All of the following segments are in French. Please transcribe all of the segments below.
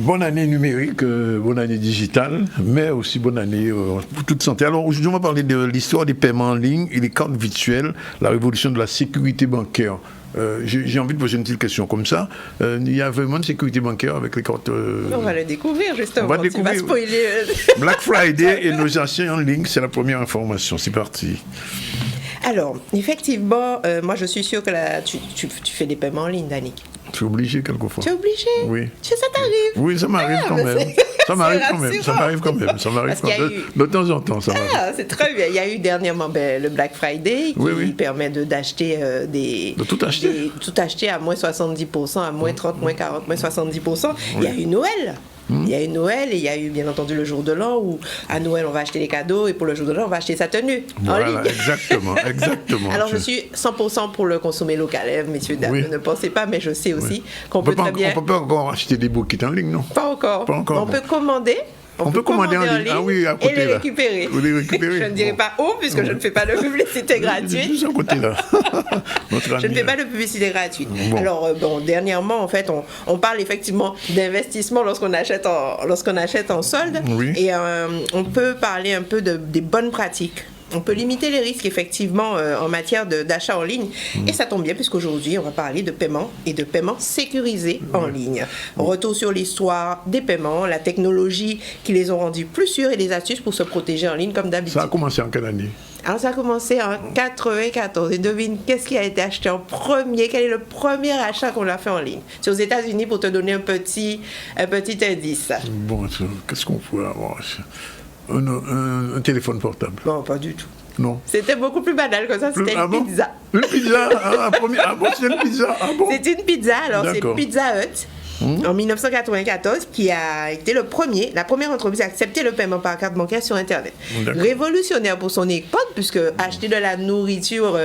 Bonne année numérique, bonne année digitale, mais aussi bonne année pour toute santé. Alors aujourd'hui, on va parler de l'histoire des paiements en ligne et les cartes virtuelles, la révolution de la sécurité bancaire. J'ai envie de poser une petite question comme ça. Il y a vraiment une sécurité bancaire avec les cartes... On va le découvrir justement. On va découvrir. Tu vas spoiler. Black Friday et nos achats en ligne, c'est la première information. C'est parti. Alors, effectivement, moi je suis sûre que tu fais des paiements en ligne, Danick. Tu es obligé quelquefois. Tu es obligé? Oui. Ça t'arrive? Oui, ça m'arrive quand même. Ça m'arrive quand même. Ça m'arrive quand même. Ça m'arrive quand même. De temps en temps, ça m'arrive. Ah, c'est très bien. Il y a eu dernièrement le Black Friday qui permet d'acheter de tout acheter. tout acheter à moins 70%, à moins 30, moins 40, moins 70%. Il y a eu Noël. Il y a eu Noël et il y a eu bien entendu le jour de l'an où à Noël on va acheter les cadeaux et pour le jour de l'an on va acheter sa tenue en ligne. Exactement. Alors je suis 100% pour le consommer local, messieurs, dames, ne pensez pas, mais je sais aussi qu'on peut très bien... On peut pas encore acheter des bouquets en ligne, non? Pas encore. On peut commander. On peut commander en ligne, à côté, et les récupérer. Vous les récupérez. Je ne dirai pas où, puisque je ne fais pas de publicité gratuite. Juste à côté là. Je ne fais pas de publicité gratuite. Bon. Alors, dernièrement, en fait, on parle effectivement d'investissement lorsqu'on achète en solde. Oui. Et on peut parler un peu des bonnes pratiques. On peut limiter les risques effectivement en matière d'achat en ligne et ça tombe bien puisqu'aujourd'hui on va parler de paiement et de paiement sécurisé en ligne. Retour sur l'histoire des paiements, la technologie qui les ont rendus plus sûrs et des astuces pour se protéger en ligne comme d'habitude. Ça a commencé en quelle année? Alors ça a commencé en 94 et devine qu'est-ce qui a été acheté en premier, quel est le premier achat qu'on a fait en ligne? C'est aux États-Unis pour te donner un petit indice. Bon, qu'est-ce qu'on peut avoir? Un téléphone portable. Non, pas du tout. Non. C'était beaucoup plus banal que ça, c'était une pizza. Une pizza? C'est une pizza? Ah bon? C'est une pizza, alors c'est Pizza Hut. En 1994, qui a été la première entreprise à accepter le paiement par carte bancaire sur Internet. Révolutionnaire pour son époque, puisque acheter de la nourriture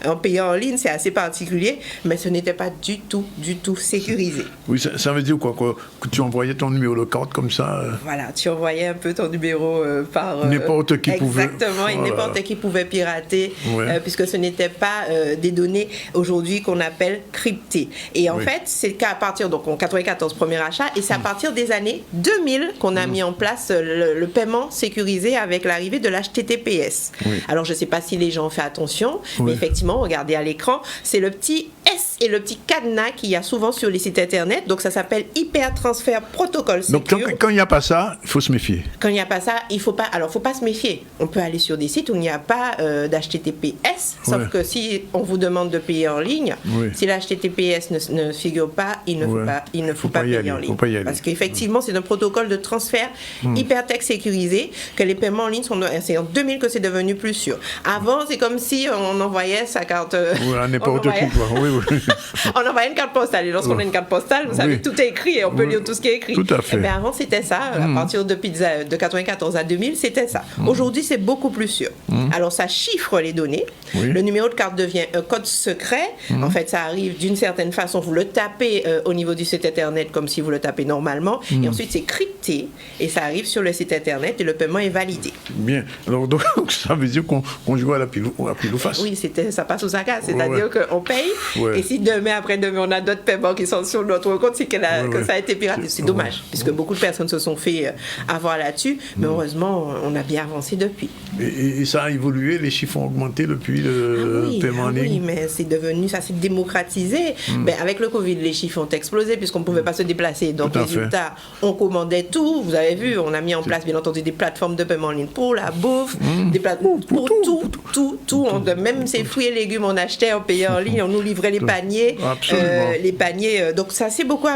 en payant en ligne, c'est assez particulier, mais ce n'était pas du tout sécurisé. Oui, ça veut dire quoi? Que tu envoyais ton numéro de carte comme ça? Voilà, tu envoyais un peu ton numéro par... n'importe qui pouvait... Exactement, et n'importe qui pouvait pirater, puisque ce n'était pas des données aujourd'hui qu'on appelle cryptées. Et en fait, c'est qu'à partir, donc en 94 premier achat, et c'est à partir des années 2000 qu'on a mis en place le paiement sécurisé avec l'arrivée de l'HTTPS. Alors je ne sais pas si les gens ont fait attention, mais effectivement, regardez à l'écran, c'est le petit S et le petit cadenas qu'il y a souvent sur les sites internet, donc ça s'appelle Hyper Transfer Protocol Secure. Donc quand il n'y a pas ça, il faut se méfier. Quand il n'y a pas ça, il faut pas se méfier. On peut aller sur des sites où il n'y a pas d'HTTPS, sauf que si on vous demande de payer en ligne, si l'HTTPS ne figure pas, il ne faut pas payer en ligne. Parce qu'effectivement, c'est un protocole de transfert hypertexte sécurisé, que les paiements en ligne c'est en 2000 que c'est devenu plus sûr. Avant, c'est comme si on envoyait sa carte... n'importe qui, quoi. On envoyait une carte postale. Et lorsqu'on a une carte postale, vous savez, tout est écrit et on peut lire tout ce qui est écrit. Tout à fait. Mais avant, c'était ça. À partir de Pizza de 94 à 2000, c'était ça. Aujourd'hui, c'est beaucoup plus sûr. Alors, ça chiffre les données. Le numéro de carte devient un code secret. En fait, ça arrive d'une certaine façon. Vous le tapez au niveau du site internet comme si vous le tapez normalement. Et ensuite, c'est crypté. Et ça arrive sur le site internet et le paiement est validé. Bien. Alors, donc, ça veut dire qu'on joue à la pile ou face. Oui, ça passe au saccade. C'est-à-dire qu'on paye. Et si demain, après-demain, on a d'autres paiements qui sont sur notre compte, c'est que ça a été piraté. C'est dommage, puisque beaucoup de personnes se sont fait avoir là-dessus. Mais heureusement, on a bien avancé depuis. Et ça a évolué, les chiffres ont augmenté depuis le paiement en ligne. Oui, mais ça s'est démocratisé. Mais avec le Covid, les chiffres ont explosé, puisqu'on ne pouvait pas se déplacer. Donc, résultat, on commandait tout. Vous avez vu, on a mis en place, bien entendu, des plateformes de paiement en ligne pour la bouffe, des plateformes pour tout. Même ces fruits et légumes, on achetait, on payait en ligne, on nous livrait les paniers. Les paniers. Donc, ça s'est beaucoup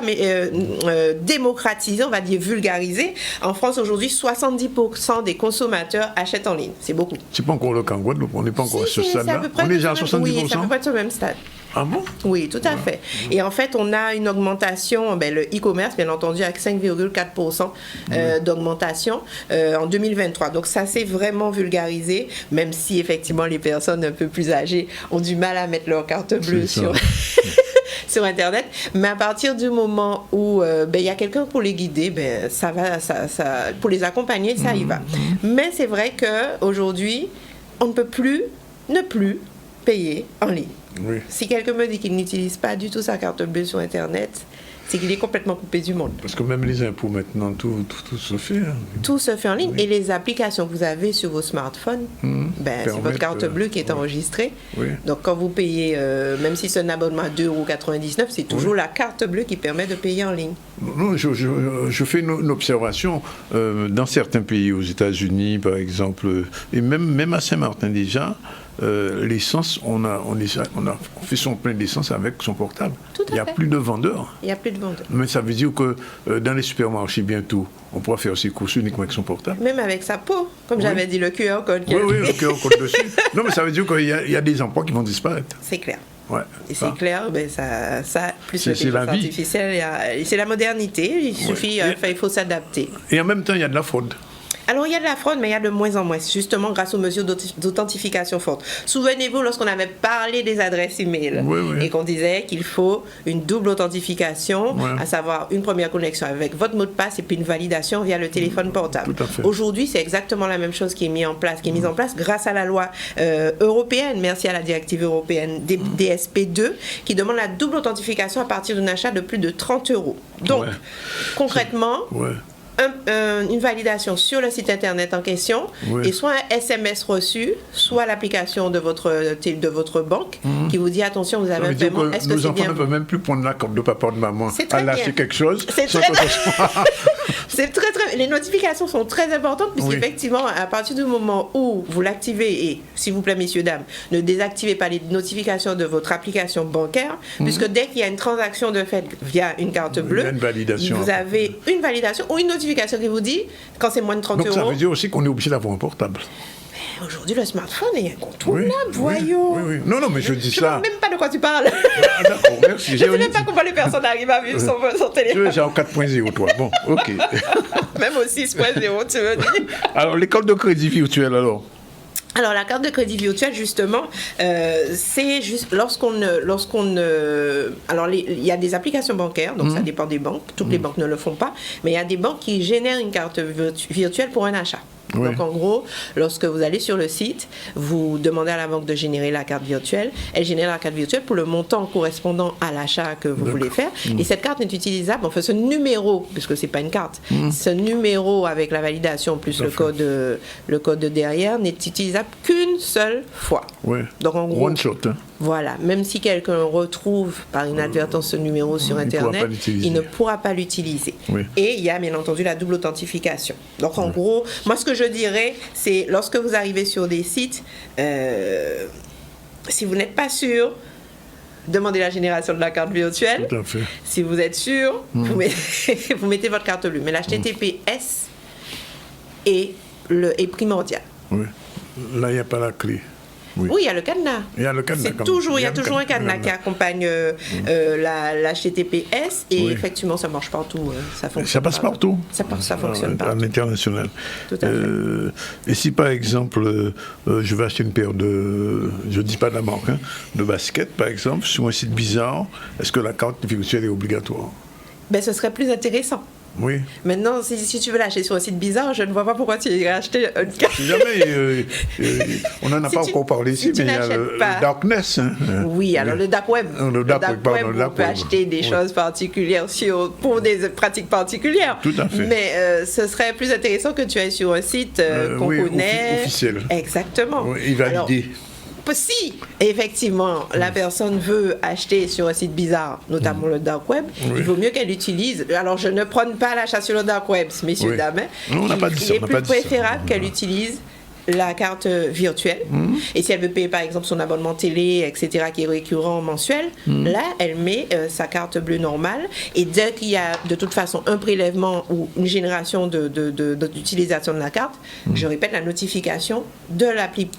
démocratisé, on va dire vulgarisé. En France, aujourd'hui, 70% des consommateurs achètent en ligne. C'est beaucoup. C'est pas encore le cas en Guadeloupe, on n'est pas encore à ce stade-là. On est déjà à 70%. Oui, c'est à peu près ce même stade. Ah bon? Oui, tout à fait. Et en fait, on a une augmentation, le e-commerce, bien entendu, avec 5,4% d'augmentation en 2023. Donc, ça s'est vraiment vulgarisé, même si, effectivement, les personnes un peu plus âgées ont du mal à mettre leur carte bleue sur Internet. Mais à partir du moment où il y a quelqu'un pour les guider, pour les accompagner, ça y va. Mais c'est vrai qu'aujourd'hui, on ne peut plus payer en ligne. Si quelqu'un me dit qu'il n'utilise pas du tout sa carte bleue sur Internet, c'est qu'il est complètement coupé du monde. Parce que même les impôts maintenant, tout se fait. Hein. Tout se fait en ligne. Et les applications que vous avez sur vos smartphones, c'est votre carte bleue qui est enregistrée. Oui. Donc quand vous payez, même si c'est un abonnement à 2,99 €, c'est toujours la carte bleue qui permet de payer en ligne. Non, je fais une observation. Dans certains pays, aux États-Unis par exemple, et même à Saint-Martin déjà, l'essence, on fait son plein d'essence avec son portable. Il n'y a plus de vendeurs. Il n'y a plus de vendeurs. Mais ça veut dire que dans les supermarchés bientôt, on pourra faire ses courses uniquement avec son portable. Même avec sa peau, comme j'avais dit, le QR code. Oui, le QR code dessus. Non, mais ça veut dire qu'il y a des emplois qui vont disparaître. C'est clair. Ouais. Et c'est clair, ça plus l'intelligence artificielle, c'est la modernité. Il suffit, il faut s'adapter. Et en même temps, il y a de la fraude. Alors, il y a de la fraude, mais il y a de moins en moins, justement grâce aux mesures d'authentification forte. Souvenez-vous, lorsqu'on avait parlé des adresses e-mail et qu'on disait qu'il faut une double authentification, à savoir une première connexion avec votre mot de passe et puis une validation via le téléphone portable. Aujourd'hui, c'est exactement la même chose qui est mise en place, grâce à la loi européenne, merci à la directive européenne DSP2, qui demande la double authentification à partir d'un achat de plus de 30 €. Donc, concrètement... une validation sur le site internet en question et soit un SMS reçu, soit l'application de votre banque qui vous dit attention, vous avez un paiement. Est-ce que nos enfants ne peuvent même plus prendre la carte de papa ou de maman à lâcher quelque chose. C'est très les notifications sont très importantes puisqu'effectivement à partir du moment où vous l'activez, et s'il vous plaît messieurs dames, ne désactivez pas les notifications de votre application bancaire puisque dès qu'il y a une transaction de fait via une carte bleue, vous avez une validation ou une notification qui vous dit quand c'est moins de 30 €. Donc ça veut dire aussi qu'on est obligé d'avoir un portable. Mais aujourd'hui, le smartphone est incontournable, voyons. Oui. Non, mais je dis ça. Je ne sais même pas de quoi tu parles. D'accord, merci. Je ne sais même pas comment les personnes arrivent à vivre son téléphone. J'ai en 4.0, toi. Bon, ok. Même au 6.0, tu veux dire. Alors, l'école de crédit virtuel, alors Alors, la carte de crédit virtuelle, justement, c'est juste alors, il y a des applications bancaires, donc ça dépend des banques. Toutes les banques ne le font pas, mais il y a des banques qui génèrent une carte virtuelle pour un achat. Donc, en gros, lorsque vous allez sur le site, vous demandez à la banque de générer la carte virtuelle. Elle génère la carte virtuelle pour le montant correspondant à l'achat que vous voulez faire. Et cette carte n'est utilisable, enfin, ce numéro, puisque ce n'est pas une carte, ce numéro avec la validation plus le code de derrière n'est utilisable qu'une seule fois. Donc, en gros, one shot. Voilà, même si quelqu'un retrouve par inadvertance ce numéro sur Internet, il ne pourra pas l'utiliser. Et il y a bien entendu la double authentification. Donc en gros, moi ce que je dirais, c'est lorsque vous arrivez sur des sites, si vous n'êtes pas sûr, demandez la génération de la carte virtuelle. Tout à fait. Si vous êtes sûr, vous mettez votre carte bleue. Mais l'HTTPS est primordial. Oui, là il n'y a pas la clé. Oui, il y a le cadenas. Il y a toujours un cadenas qui accompagne la HTTPS et effectivement, ça marche partout. Ça passe partout. Ça fonctionne partout. À l'international. Tout à fait. Et si par exemple, je vais acheter une paire je ne dis pas de la marque, de basket par exemple, sur un site bizarre, est-ce que la carte virtuelle est obligatoire? Ce serait plus intéressant. Oui. Maintenant, si tu veux l'acheter sur un site bizarre, je ne vois pas pourquoi tu irais acheter une carte. Si jamais, on n'en a pas encore parlé ici, mais il y a le darkness. Oui, alors le dark web. Le dark web, on peut acheter des choses particulières pour des pratiques particulières. Tout à fait. Mais ce serait plus intéressant que tu ailles sur un site qu'on connaît. Officiel. Exactement. Et validé. Si, effectivement, la personne veut acheter sur un site bizarre, notamment le dark web, il vaut mieux qu'elle utilise. Alors, je ne prône pas l'achat sur le dark web, messieurs, dames. Non, on n'a pas dit ça. Il est plus préférable qu'elle utilise la carte virtuelle. Et si elle veut payer par exemple son abonnement télé, etc., qui est récurrent mensuel, là, elle met sa carte bleue normale. Et dès qu'il y a de toute façon un prélèvement ou une génération d'utilisation de la carte, je répète, la notification de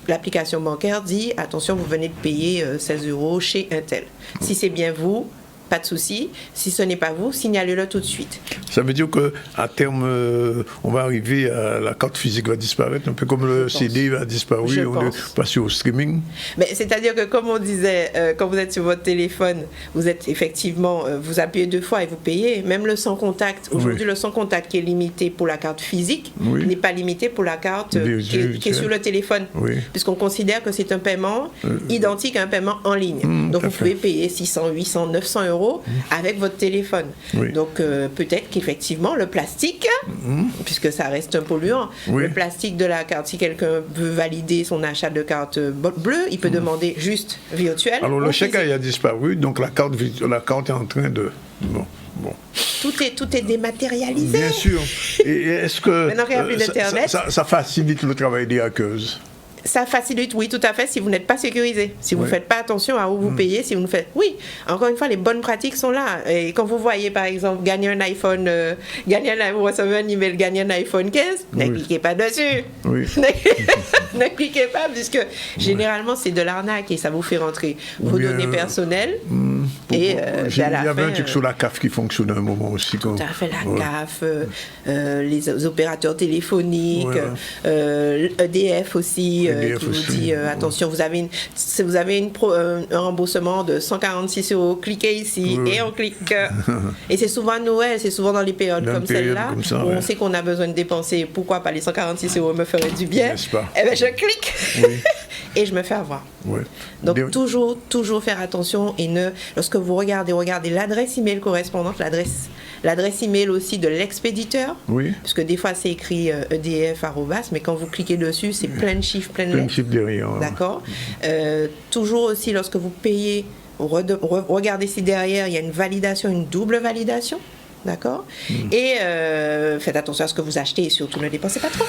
l'application bancaire dit attention, vous venez de payer 16 € chez un tel. Si c'est bien vous, pas de souci. Si ce n'est pas vous, signalez-le tout de suite. Ça veut dire qu'à terme, on va arriver à la carte physique va disparaître, un peu comme le CD va disparaître, on est passé au streaming. Mais c'est-à-dire que, comme on disait, quand vous êtes sur votre téléphone, vous êtes effectivement, vous appuyez 2 fois et vous payez. Même le sans contact, aujourd'hui, le sans contact qui est limité pour la carte physique n'est pas limité pour la carte qui est sur le téléphone. Puisqu'on considère que c'est un paiement identique à un paiement en ligne. Donc vous pouvez payer 600, 800, 900 € euros avec votre téléphone. Oui. Donc peut-être qu'effectivement le plastique, puisque ça reste un polluant, Oui. le plastique de la carte, si quelqu'un veut valider son achat de carte bleue, il peut demander juste virtuel. Alors le ou chèque physique. a disparu, donc la carte est en train de... Bon. Tout est dématérialisé. Bien sûr. Et est-ce que Maintenant qu'il n'y a plus d'Internet. ça facilite le travail des hackers? Ça facilite, oui, tout à fait, si vous n'êtes pas sécurisé, si vous ne Oui. faites pas attention à où vous payez, si vous ne faites... Oui, encore une fois, les bonnes pratiques sont là. Et quand vous voyez, par exemple, gagner un iPhone, vous recevez un email, gagner un iPhone 15, ne cliquez pas dessus. Oui. Ne cliquez pas, puisque généralement, c'est de l'arnaque et ça vous fait rentrer vos bien, données personnelles. Il Et y à la avait fin, un truc sur la CAF qui fonctionnait à un moment aussi. tout à fait, la Ouais. CAF, les opérateurs téléphoniques, Ouais. EDF aussi, EDF qui vous aussi, dit ouais. attention, si vous avez un remboursement de 146 euros, cliquez ici Ouais. et on clique. Et c'est souvent à Noël, c'est souvent dans les périodes Dans comme les périodes celle-là, comme ça, où ouais. on sait qu'on a besoin de dépenser. Pourquoi pas les 146 euros me feraient du bien? N'est-ce pas? Eh bien, je clique Oui. et je me fais avoir. Ouais. Donc Des- toujours faire attention et lorsque vous regardez l'adresse email correspondante, l'adresse email aussi de l'expéditeur, Oui. parce que des fois c'est écrit EDF arrobas, mais quand vous cliquez dessus c'est plein de chiffres, plein de Plein de lettres. chiffres derrière. Ouais. D'accord. Toujours aussi lorsque vous payez, regardez si derrière il y a une validation, une double validation. D'accord. Et faites attention à ce que vous achetez et surtout ne dépensez pas trop.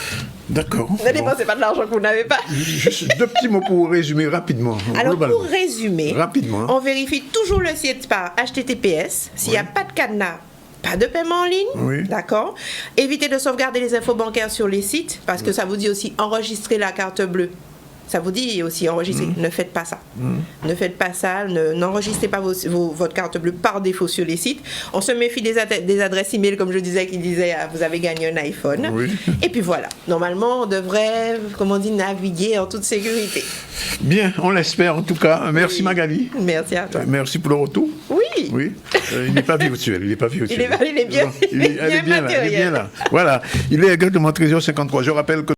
D'accord. Ne dépensez pas de l'argent que vous n'avez pas. Juste deux petits mots pour résumer rapidement. Alors globalement. pour résumer, Rapidement. on vérifie toujours le site par HTTPS. S'il n'y a Oui. pas de cadenas, pas de paiement en ligne. Oui. D'accord. Évitez de sauvegarder les infos bancaires sur les sites parce que ça vous dit aussi enregistrer la carte bleue. Ça vous dit aussi enregistrer. Ne faites pas ça. Ne faites pas ça. N'enregistrez pas votre carte bleue par défaut sur les sites. On se méfie des adresses email, comme je disais, qui disaient vous avez gagné un iPhone. Oui. Et puis voilà. Normalement, on devrait, comme on dit, naviguer en toute sécurité. Bien, on l'espère en tout cas. Merci Oui. Magali. Merci à toi. Merci pour le retour. Oui. Oui. Il n'est pas virtuel. Il n'est pas virtuel. Il est bien- Elle est bien là. Elle est bien là. Voilà. Il est exactement 13h53. Je rappelle que